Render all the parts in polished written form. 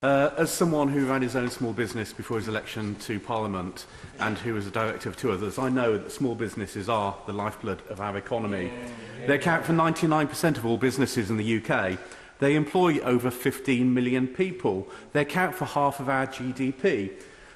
As someone who ran his own small business before his election to Parliament and who was a director of two others, I know that small businesses are the lifeblood of our economy. They account for 99% of all businesses in the UK. They employ over 15 million people. They account for half of our GDP.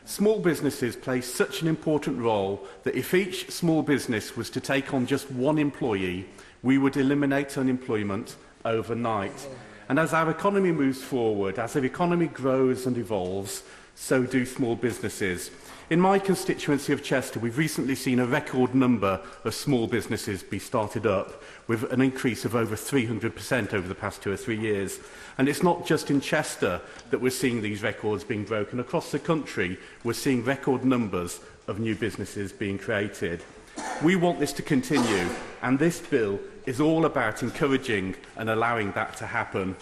Small businesses play such an important role that if each small business was to take on just one employee, we would eliminate unemployment overnight. And as our economy moves forward, as the economy grows and evolves, so do small businesses. In my constituency of Chester, we've recently seen a record number of small businesses be started up, with an increase of over 300% over the past 2 or 3 years. And it's not just in Chester that we're seeing these records being broken. Across the country, we're seeing record numbers of new businesses being created. We want this to continue, and this bill is all about encouraging and allowing that to happen.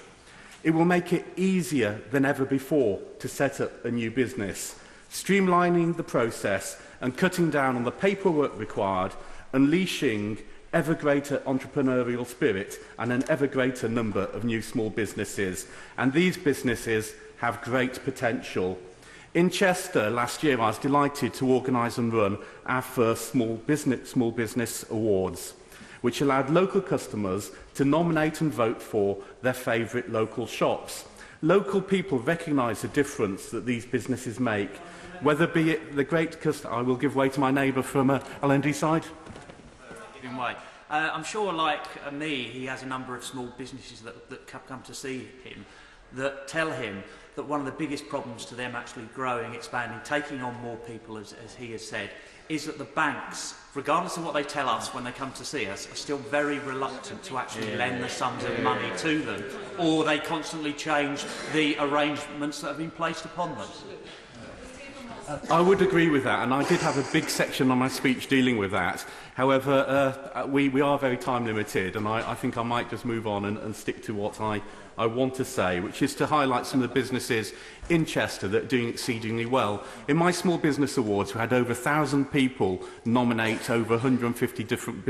It will make it easier than ever before to set up a new business, streamlining the process and cutting down on the paperwork required, unleashing ever greater entrepreneurial spirit and an ever greater number of new small businesses. And these businesses have great potential. In Chester last year, I was delighted to organise and run our first Small Business Awards, which allowed local customers to nominate and vote for their favourite local shops. Local people recognise the difference that these businesses make, whether be it the great customer. I will give way to my neighbour from LND side. Giving way. I'm sure, like me, he has a number of small businesses that come to see him that tell him that one of the biggest problems to them actually growing, expanding, taking on more people, as he has said, is that the banks, regardless of what they tell us when they come to see us, are still very reluctant to actually lend the sums of money to them, or they constantly change the arrangements that have been placed upon them. I would agree with that, and I did have a big section on my speech dealing with that. However, we are very time limited, and I think I might just move on and stick to what I want to say, which is to highlight some of the businesses in Chester that are doing exceedingly well. In my Small Business Awards, we had over 1,000 people nominate over 150 different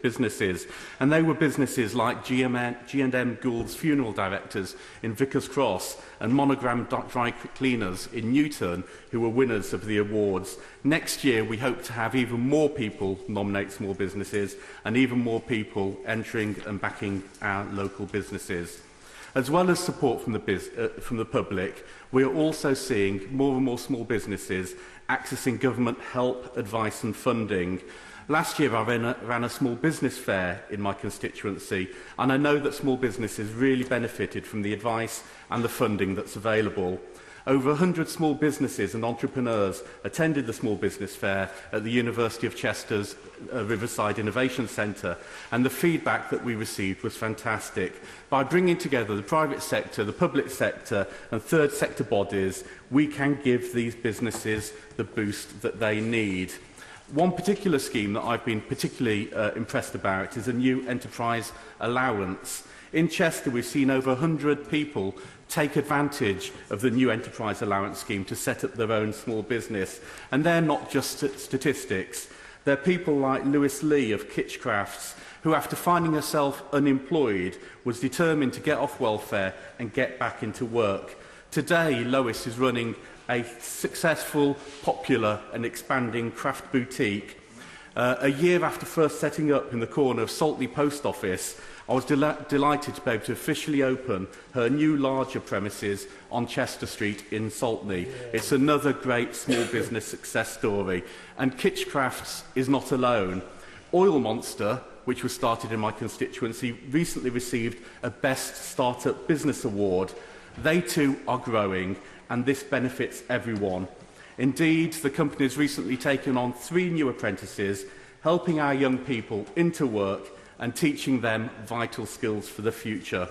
businesses, and they were businesses like G&M Gould's Funeral Directors in Vickers Cross and Monogram Dry Cleaners in Newton, who were winners of the awards. Next year, we hope to have even more people nominate small businesses and even more people entering and backing our local businesses. As well as support from the public, we are also seeing more and more small businesses accessing government help, advice and funding. Last year I ran a small business fair in my constituency, and I know that small businesses really benefited from the advice and the funding that's available. Over 100 small businesses and entrepreneurs attended the small business fair at the University of Chester's Riverside Innovation Centre, and the feedback that we received was fantastic. By bringing together the private sector, the public sector and third sector bodies, we can give these businesses the boost that they need. One particular scheme that I've been particularly impressed about is a new enterprise allowance. In Chester, we've seen over 100 people take advantage of the new enterprise allowance scheme to set up their own small business. And they're not just statistics. They're people like Lewis Lee of Kitchcrafts, who after finding herself unemployed was determined to get off welfare and get back into work. Today, Lois is running a successful, popular and expanding craft boutique. A year after first setting up in the corner of Saltley Post Office, I was delighted to be able to officially open her new larger premises on Chester Street in Saltley. It's another great small business success story. And Kitchcrafts is not alone. Oil Monster, which was started in my constituency, recently received a Best Startup Business Award. They too are growing, and this benefits everyone. Indeed, the company has recently taken on 3 new apprentices, helping our young people into work and teaching them vital skills for the future.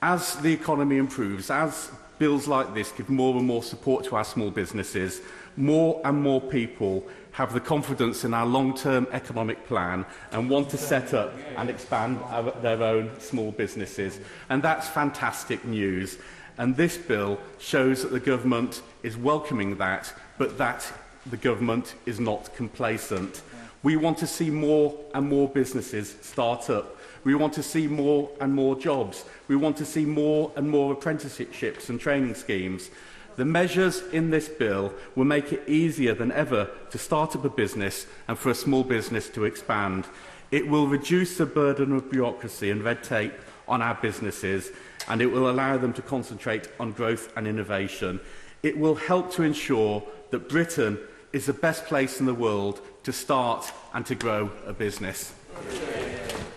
As the economy improves, as bills like this give more and more support to our small businesses, more and more people have the confidence in our long-term economic plan and want to set up and expand their own small businesses. And that's fantastic news. And this bill shows that the government is welcoming that, but that the government is not complacent. We want to see more and more businesses start up. We want to see more and more jobs. We want to see more and more apprenticeships and training schemes. The measures in this bill will make it easier than ever to start up a business and for a small business to expand. It will reduce the burden of bureaucracy and red tape on our businesses, and it will allow them to concentrate on growth and innovation. It will help to ensure that Britain is the best place in the world to start and to grow a business.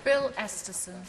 Bill Esterson.